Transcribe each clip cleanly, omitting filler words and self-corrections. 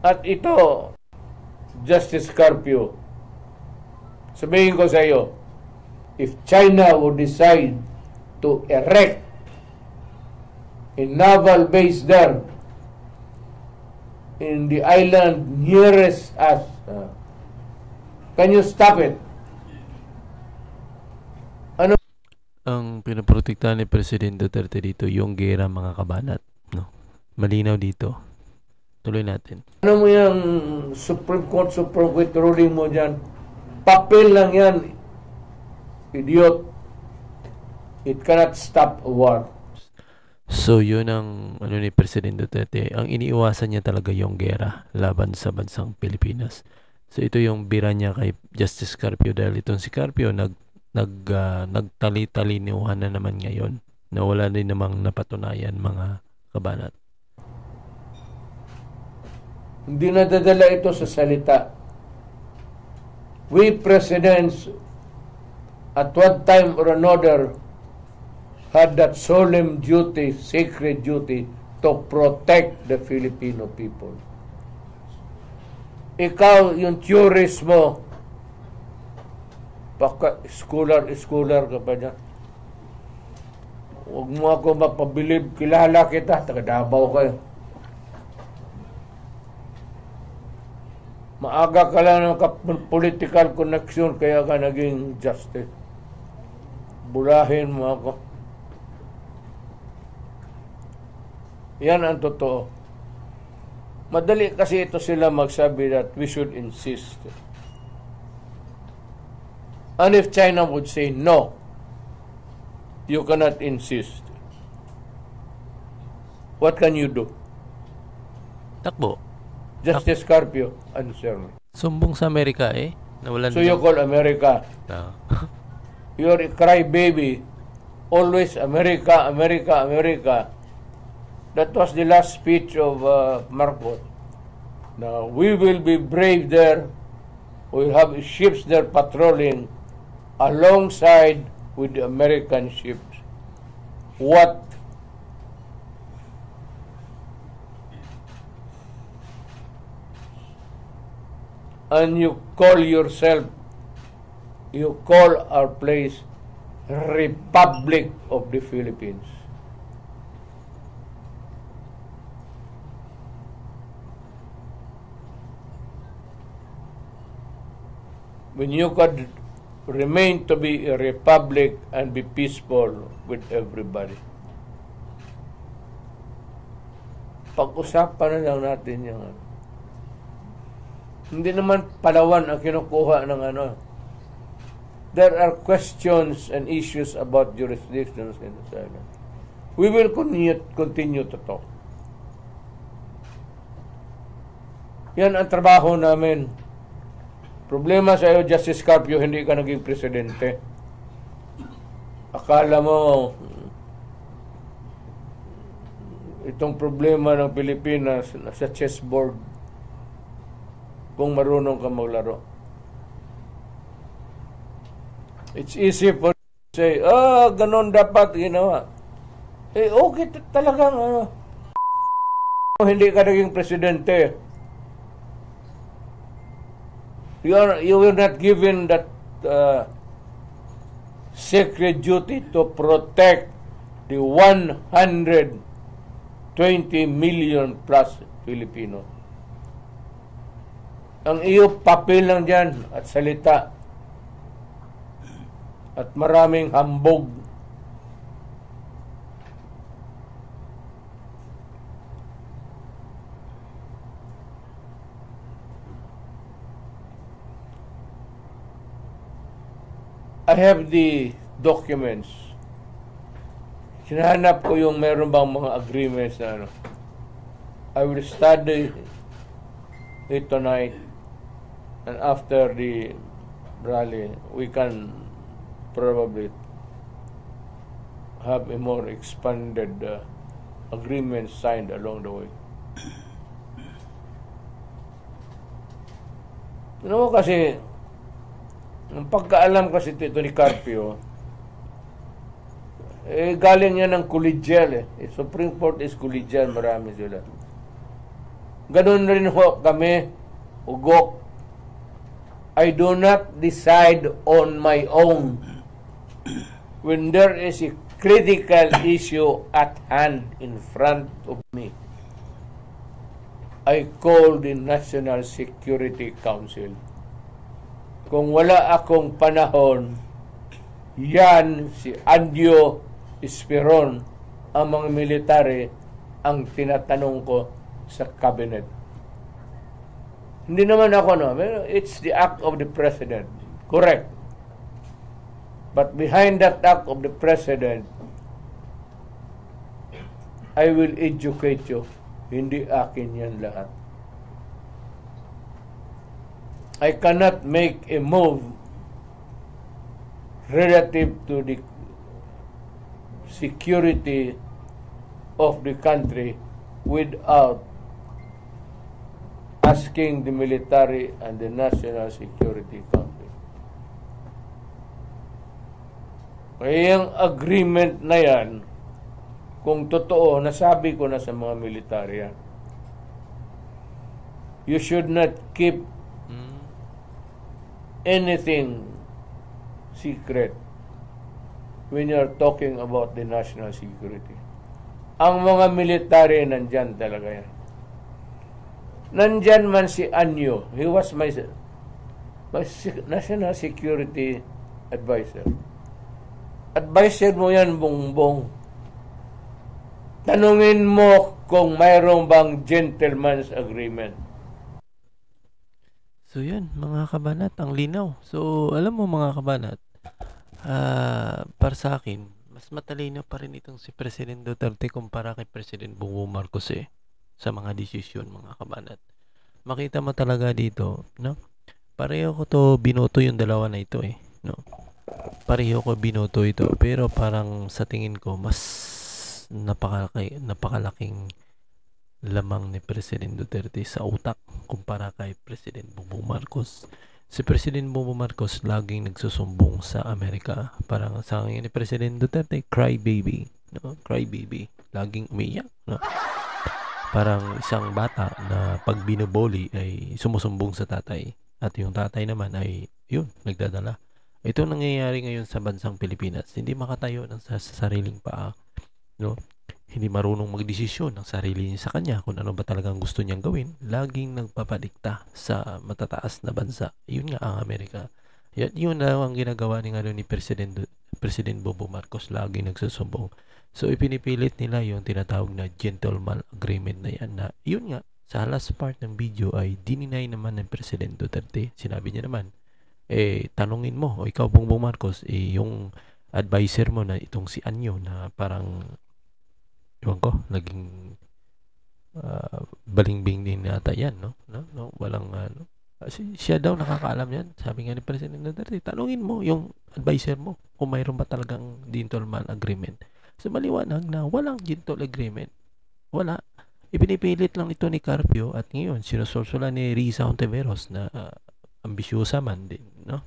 At ito, Justice Carpio, sabihin ko sa iyo, if China would decide to erect a naval base there in the island nearest us, can you stop it? Ano? Ang pinaprotektahan ni Presidente Duterte dito, yung gera, mga kabanat. No? Malinaw dito. Tuloy natin. Ano mo yung Supreme Court ruling mo dyan? Papel lang yan, idiot. It cannot stop a war. So, yun ang ni Presidente Duterte. Ang iniiwasan niya talaga yung gera laban sa bansang Pilipinas. So, ito yung bira niya kay Justice Carpio dahil itong si Carpio nagtali-taliniwan na naman ngayon na wala din namang napatunayan, mga kabanat. Hindi nadadala ito sa salita. We presidents at one time or another had that solemn duty, sacred duty to protect the Filipino people. Ikaw, yung theories mo, baka scholar ka pa niya. Huwag mo ako mapabilib, kilala kita, taga Davao kayo. Maaga ka lang ng political connection kaya ka naging justice. Bulahin mo ako. Yan ang totoo. Madali kasi ito sila magsabi that we should insist. And if China would say no, you cannot insist, what can you do? Takbo. Justice Carpio, answer me. Sumbong sa Amerika Nawalan So you call America. No. You're a crybaby. Always America, America, America. That was the last speech of Marcos. Now, we will be brave there. We'll have ships there patrolling alongside with the American ships. What? And you call our place Republic of the Philippines. When you could remain to be a republic and be peaceful with everybody. Pag-usapan na lang natin yung hindi naman Palawan ang kinukuha ng There are questions and issues about jurisdictions in this island. We will continue to talk. Yan ang trabaho namin. Problema sa iyo, Justice Carpio, hindi ka naging presidente. Akala mo itong problema ng Pilipinas nasa chessboard kung marunong ka maglaro. It's easy for you to say, ganon dapat ginawa. Okay talagang hindi ka naging presidente. You were not given that sacred duty to protect the 120 million plus Filipino. Ang iyo papel lang dyan at salita at maraming hambog. I have the documents. Hinahanap ko yung meron bang mga agreements na I will study it tonight, and after the rally we can probably have a more expanded agreement signed along the way. Kasi ang pagkaalam kasi ito ni Carpio, galing yan ng collegial. Supreme Court is collegial, marami sila. Ganun rin ho kami, ugok. I do not decide on my own. When there is a critical issue at hand in front of me, I call the National Security Council. Kung wala akong panahon, yan si Andio Esperon, ang mga military, ang tinatanong ko sa cabinet. Hindi naman ako, no? It's the act of the President. Correct. But behind that act of the President, I will educate you. Hindi akin yan lahat. I cannot make a move relative to the security of the country without asking the military and the National Security Council. Kaya yung agreement na yan, kung totoo, nasabi ko na sa mga military yan, you should not keep anything secret when you're talking about the national security. Ang mga military nandyan talaga yan. Nandyan man si Anyo. He was my national security advisor. Advisor mo yan, Bongbong. Tanungin mo kung mayroong bang gentleman's agreement. So yun, mga kabanat, ang linaw. So alam mo mga kabanat, para sa akin, mas matalino pa rin itong si President Duterte kumpara kay President Bongbong Marcos sa mga desisyon, mga kabanat. Makita mo talaga dito, no? Pareho ko to binoto yung dalawa na ito no? Pareho ko binoto ito, pero parang sa tingin ko mas napakalaking lamang ni President Duterte sa utak kumpara kay President Bongbong Marcos. Si President Bongbong Marcos laging nagsusumbong sa Amerika. Parang sa ni President Duterte, cry baby, no? Cry baby, laging umiyak, no? Parang isang bata na pag binubuli ay sumusumbong sa tatay, at yung tatay naman ay yun, nagdadala. Ito nangyayari ngayon sa bansang Pilipinas. Hindi makatayo ng sa sariling paa, no? Hindi marunong magdesisyon ng sarili niya sa kanya kung ano ba talagang gusto niyang gawin. Laging nagpapadikta sa matataas na bansa. Yun nga ang Amerika. Yun na ang ginagawa ni President Bongbong Marcos. Laging nagsusumbong. So ipinipilit nila yung tinatawag na gentleman agreement na yan. Na yun nga, sa last part ng video ay dininay naman ng President Duterte. Sinabi niya naman, tanungin mo, o ikaw Bongbong Marcos, yung advisor mo na itong si Anyo na parang iwan ko, naging balingbing din nata yan, no? Walang, siya daw nakakaalam yan. Sabi nga ni President Duterte, tanungin mo yung advisor mo kung mayroon ba talagang gentleman agreement. So, maliwanag na walang gentleman agreement. Wala. Ipinipilit lang ito ni Carpio at ngayon, sinusulsula ni Risa Hontiveros na ambisyosa man din, no?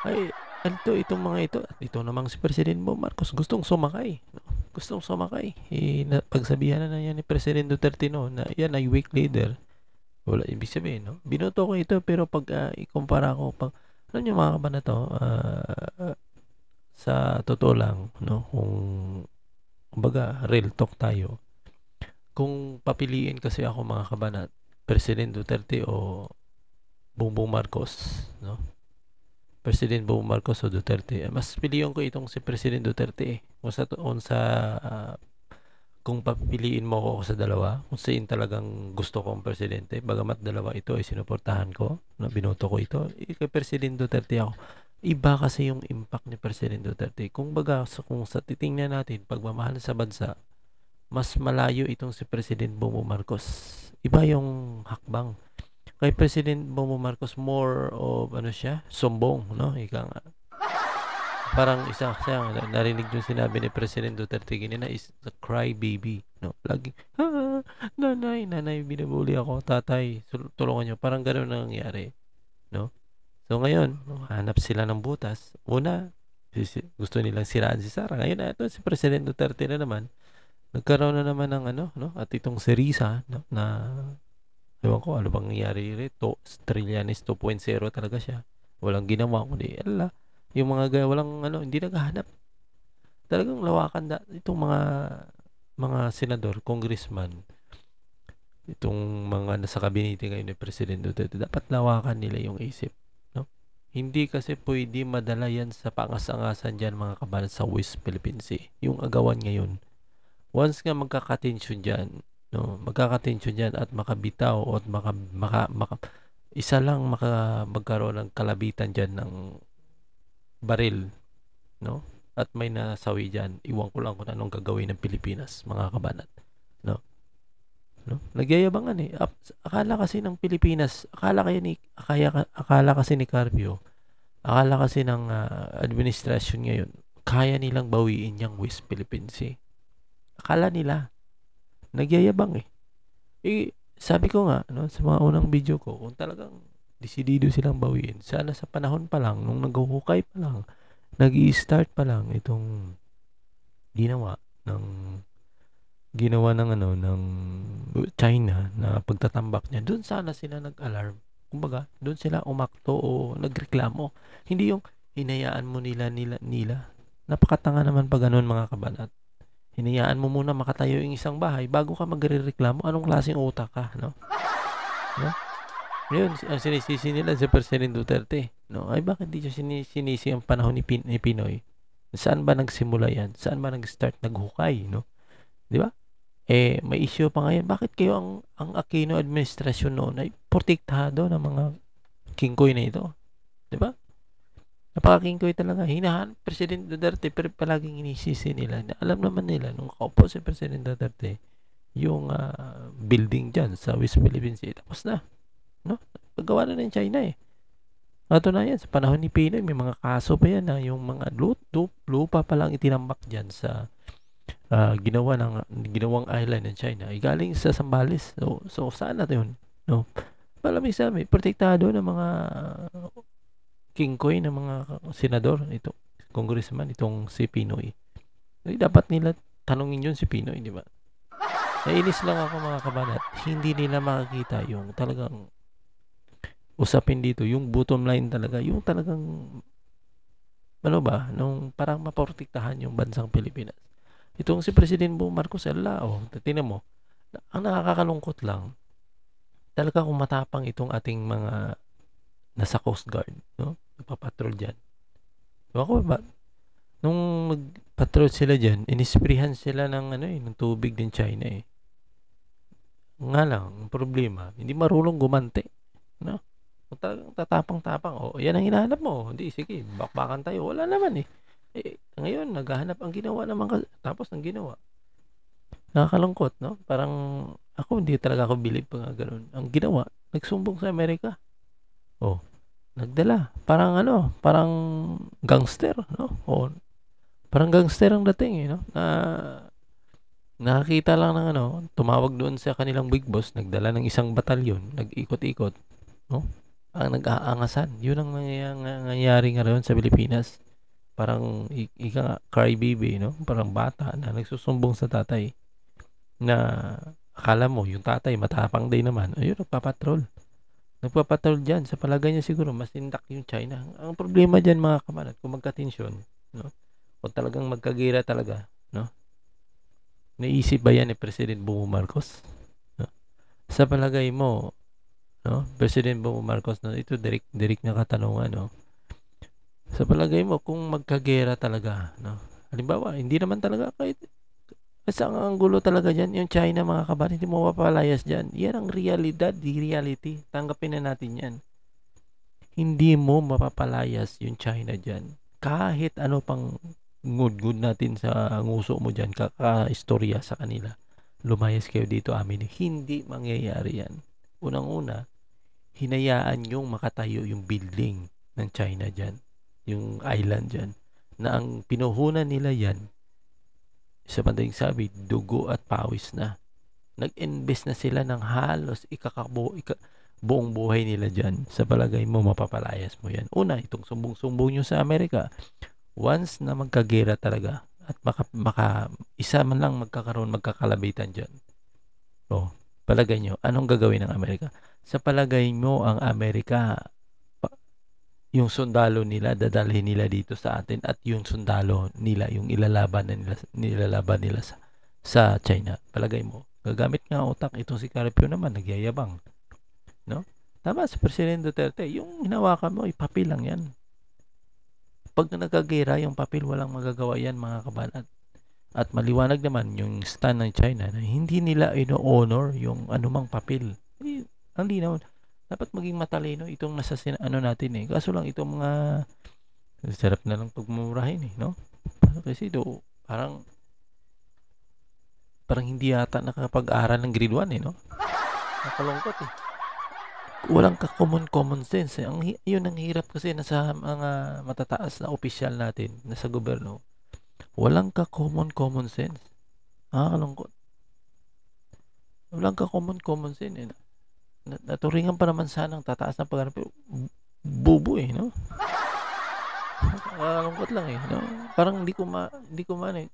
Ay, itong mga ito, at ito namang si President Bongbong Marcos gustong sumakay, no? Gustong sumakay. Pagsabihan na yan ni President Duterte, no, na yan ay weak leader. Wala ibig sabihin, no? Binoto ko ito, pero pag ikumpara ko, alam nyo mga kaban na to, sa totoo lang, no, kumbaga real talk tayo, kung papiliin kasi ako mga kabanat, President Duterte o Bongbong Marcos, no? President Bongbong Marcos o Duterte, mas piliin ko itong si President Duterte kung papiliin mo ako sa dalawa, kung saan talagang gusto kong presidente, bagamat dalawa ito ay sinuportahan ko, na binoto ko ito, kay President Duterte ako. Iba kasi yung impact ni President Duterte. Kung sa titingnan natin, pagmamahal sa bansa, mas malayo itong si President Bongbong Marcos. Iba yung hakbang. Kay President Bongbong Marcos, more of sumbong, no? Ika nga. Parang siya narinig yung sinabi ni President Duterte ganina is the cry baby, no? Lagi, nanay, binubuli ako, tatay, tulungan niyo. Parang ganoon ang nangyari, no? So ngayon, hanap sila ng butas. Una, gusto nilang siraan si Sara. Ngayon ito si President Duterte na naman, nagkaroon na naman ng ano, no? At itong si Risa, no? Na, ewan ko, ano bang nangyari rito? Trillanes 2.0 talaga siya. Walang ginawa, kundi, yung walang, ano, hindi naghahanap. Talagang lawakan itong mga senador, congressman, itong mga nasa kabinete ngayon ni President Duterte, dapat lawakan nila yung isip, no? Hindi kasi pwede madala yan sa pangas-angasan dyan, mga kabalan, sa West Philippine Sea. Yung agawan ngayon. Once nga magkakatensyon dyan, no? Magkakatensyon dyan at makabitaw at magkaroon ng kalabitan dyan ng baril, no? At may nasawi dyan. Iwan ko lang kung anong gagawin ng Pilipinas, mga kabanat, no? No? Nagyayabangan eh. Akala kasi ng Pilipinas, akala kasi ni Carpio, akala kasi ng administrasyon ngayon, kaya nilang bawiin yung West Philippine Sea. Akala nila. Nagyayabang eh. Sabi ko nga, no, sa mga unang video ko, kung talagang desidido silang bawiin, sana sa panahon pa lang, nung naghuhukay pa lang, nag-i-start pa lang itong ginawa ng China na pagtatambak niya, doon sana sila nag-alarm. Kumbaga, doon sila umakto o nagreklamo. Hindi yung hinayaan mo nila. Napakatanga naman pa ganun, mga kabanat. Hinayaan mo muna makatayo yung isang bahay bago ka magrereklamo. Anong klaseng utak ka, no? No? Yun, ang sinisisi nila sa President Duterte, no? Ay, bakit di siya sinisi ang panahon ni Pinoy? Saan ba nagsimula yan? Saan ba nag-start naghukay, no? Di ba? May issue pa ngayon. Bakit kayo ang Aquino administrasyon noon ay protektado ng mga kingkoy na ito? Di ba? Napaka-kingkoy talaga. Hinahan President Duterte, pero palaging inisisi nila. Alam naman nila, nung kaupo si President Duterte, yung building dyan sa West Philippine Sea, tapos na. No? Paggawa na ng China eh. Ato na yan, sa panahon ni Pinoy, may mga kaso pa yan na yung mga lupa pa lang itinambak dyan sa ginawang island ng China ay galing sa Zambales. So saan na 'yun, no? Malamig sabi, protektado ng mga kingkoy ng mga senador, ito congressman, itong si Pinoy. Dapat nila tanungin 'yun si Pinoy, di ba? Nainis lang ako, mga kabanat, hindi nila makikita yung talagang usapin dito, yung bottom line talaga, yung talagang ano ba, nung parang maprotektahan yung bansang Pilipinas. Itong si President Marcos, tingnan mo, ang nakakakalungkot lang, talaga kung matapang itong ating mga nasa Coast Guard, no? Nagpapatrol dyan. Ako ba, nung magpatrol sila dyan, inisprihan sila ng ng tubig din China eh. Nga lang, ang problema, hindi marunong gumante, no? Kung talagang tatapang-tapang, yan ang hinahanap mo. Hindi, sige, bakbakan tayo. Wala naman eh. Ngayon, naghahanap ang ginawa naman, tapos ang ginawa. Nakakalungkot, no? Parang, ako hindi talaga ako believe pa nga ganun. Ang ginawa, nagsumbong sa Amerika. Nagdala. Parang gangster, no? Parang gangster ang dating, no? Nakakita lang ng tumawag doon sa kanilang big boss, nagdala ng isang batalyon, nag-ikot-ikot, no? Ang nag-aangasan. Yun ang nangyayari ngayon sa Pilipinas. Parang ika nga, crybaby, no? Parang bata na nagsusumbong sa tatay na akala mo yung tatay matapang din naman. Ayun, nagpapatrol dyan. Sa palagay niya siguro mas intact yung China. Ang problema dyan, mga kamanat, kung magka-tensyon, no? Kung talagang magkagira talaga, no? Naisip ba yan ni President Bongbong Marcos? No? Sa palagay mo, no? President Bongbong Marcos, no? Ito direct na katanungan, no? Sa palagay mo, kung magkagera talaga, no? Halimbawa, hindi naman talaga kahit ang anggulo talaga dyan, yung China, mga kabayan, hindi mo mapapalayas dyan. Yan ang reality. Tanggapin na natin yan. Hindi mo mapapalayas yung China dyan. Kahit ano pang good natin sa nguso mo dyan, kaka-istorya sa kanila. Lumayas kayo dito, amin. Hindi mangyayari yan. Unang-una, hinayaan yung makatayo yung building ng China dyan. Yung island dyan, na ang pinuhunan nila yan, sa madaling sabi, dugo at pawis na. Nag-invest na sila ng halos buong buhay nila dyan. Sa palagay mo, mapapalayas mo yan. Una, itong sumbong-sumbong nyo sa Amerika. Once na magkagera talaga at isa man lang magkakalabitan dyan. O, palagay nyo, anong gagawin ng Amerika? Sa palagay mo, ang Amerika, yung sundalo nila, dadalhin nila dito sa atin at yung sundalo nila, yung nilalaban nila sa China. Palagay mo, gagamit nga utak itong si Carpio naman, nagyayabang. No? Tama, si President Duterte, yung hinawakan mo, papel lang yan. Pag nagkagera, yung papel, walang magagawa yan, mga kabanat. At maliwanag naman yung stand ng China na hindi nila ino-honor yung anumang papel. Ang linaw. Dapat maging matalino itong nasa natin eh. Kaso lang itong mga sarap na lang pagmumurahin eh, no? Kasi parang hindi yata nakapag-aral ng grade 1 eh, no? Nakalungkot eh. Walang ka-common sense eh. Yun ang hirap kasi nasa mga matataas na opisyal natin, nasa gobyerno. Walang ka-common sense. Nakakalungkot. Walang ka-common sense eh. Naturingan pa naman sanang tataas na pag-aral. Bubo eh, no? Nakakalungkot lang eh, no? Parang hindi ko man eh.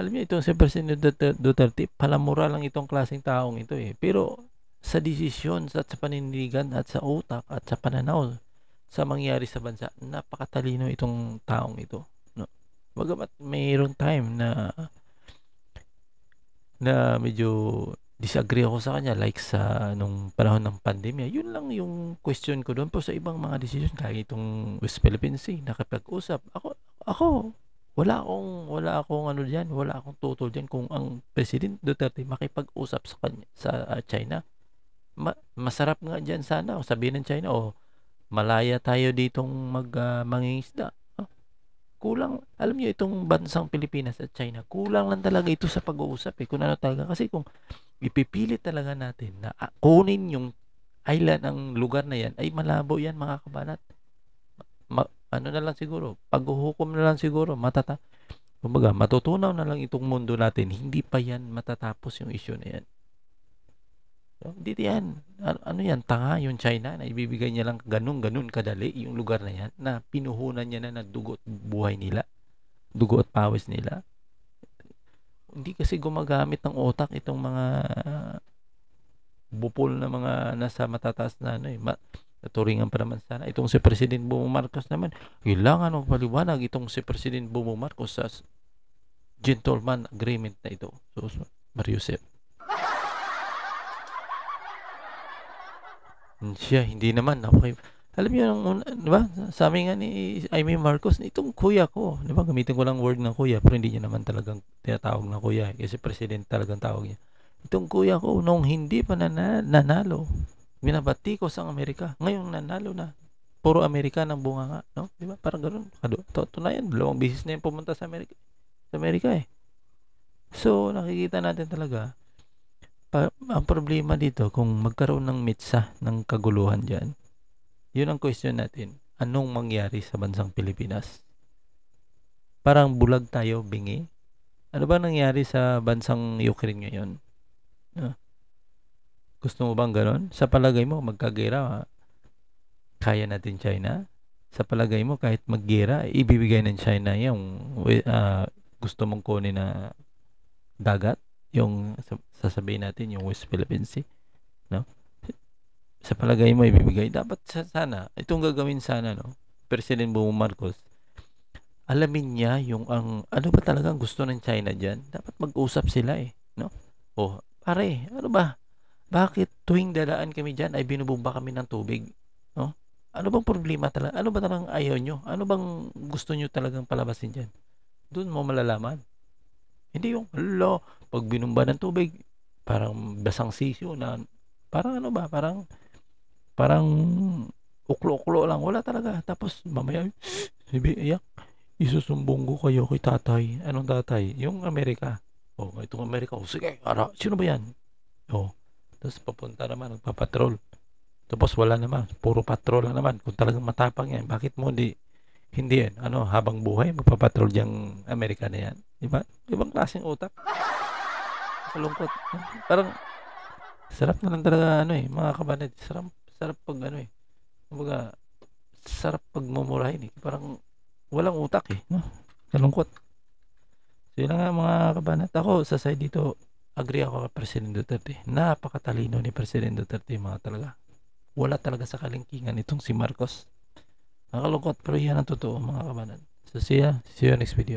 Alam niyo itong si President Duterte, palamura lang itong klaseng taong ito eh. Pero sa desisyon at sa panindigan at sa utak at sa pananaw sa mangyari sa bansa, napakatalino itong taong ito. Bagamat mayroong time na medyo disagree ako sa kanya, like sa nung panahon ng pandemya. Yun lang yung question ko doon. Po sa ibang mga decision, kaya itong West Philippine Sea, nakapag-usap ako wala akong ano diyan, wala akong tutol diyan kung ang President Duterte makipag-usap sa kanya sa China. Masarap nga diyan sana, o sabihin ng China, malaya tayo ditong mangingisda. Kulang, alam niyo itong bansang Pilipinas at China, kulang lang talaga ito sa pag-uusap eh. Kung ano talaga, kasi kung ipipilit talaga natin na kunin yung island ng lugar na yan, ay malabo yan, mga kabanat. Ano na lang siguro, paghuhukom na lang siguro, kumbaga, matutunaw na lang itong mundo natin, hindi pa yan matatapos yung issue na yan. So, dito yan, ano yan, tanga yung China na ibibigay niya lang ganun kadali yung lugar na yan, na pinuhunan niya na dugo at buhay nila, dugo at pawis nila. Hindi kasi gumagamit ng utak itong mga bupol na mga nasa matataas na naturingan pa naman sana. Itong si President Bongbong Marcos naman, kailangan ng paliwanag itong si President Bongbong Marcos sa gentleman agreement na ito. So, Mariusep. Siya, hindi naman. Okay. Alam niyo, di ba? Sabi nga ni Amy Marcos, itong kuya ko, di ba? Gamitin ko lang word ng kuya, pero hindi niya naman talagang tinatawag na kuya. Kasi president talagang tawag niya. Itong kuya ko, nung hindi pa nanalo, binabati ko sa Amerika. Ngayon nanalo na. Puro Amerika ng bunga nga, no? Di ba? Parang ganoon. Tunayan, 2 beses na yung pumunta sa Amerika. Sa Amerika eh. So, nakikita natin talaga, ang problema dito, kung magkaroon ng mitsa ng kaguluhan dyan, yun ang question natin. Anong mangyari sa bansang Pilipinas? Parang bulag tayo, bingi. Ano ba nangyari sa bansang Ukraine ngayon? Gusto mo bang ganon? Sa palagay mo, magkagera, kaya natin China? Sa palagay mo, kahit maggera, ibibigay ng China yung gusto mong kunin na dagat? Yung sasabihin natin, yung West Philippine Sea? No? Sa palagay mo, ibibigay? Dapat sana, itong gagawin sana, no? President Bongbong Marcos, alamin niya yung ano ba talagang gusto ng China dyan? Dapat mag-usap sila eh, no? Pare, ano ba? Bakit tuwing dadaan kami dyan ay binubumba kami ng tubig? No? Ano bang problema talaga? Ano ba talagang ayaw nyo? Ano bang gusto nyo talagang palabasin dyan? Doon mo malalaman. Hindi yung, pag binumba ng tubig, parang basang sisyo na, parang ano ba? Parang uklo-uklo lang. Wala talaga. Tapos mamaya, iyak, isusumbong ko kayo kay tatay. Anong tatay? Yung Amerika. Itong Amerika. Sige, sino ba yan? Tapos papunta naman, nagpapatrol. Tapos wala naman, puro patrol na naman. Kung talagang matapang yan, bakit mo hindi yan? Habang buhay, magpapatrol diyang Amerika na yan. Diba? Ibang klaseng utak. Kalungkot. Parang, sarap na lang talaga, mga kabanat. Sarap pag, kumbaga, sarap pag mumurahin, Parang, walang utak, no? Kalungkot. So yun lang nga mga kabanat. Ako sa side dito, agree ako kay President Duterte. Napakatalino ni President Duterte mga talaga. Wala talaga sa kalingkingan itong si Marcos. Nakalungkot pero yan ang totoo mga kabanat. So see you next video.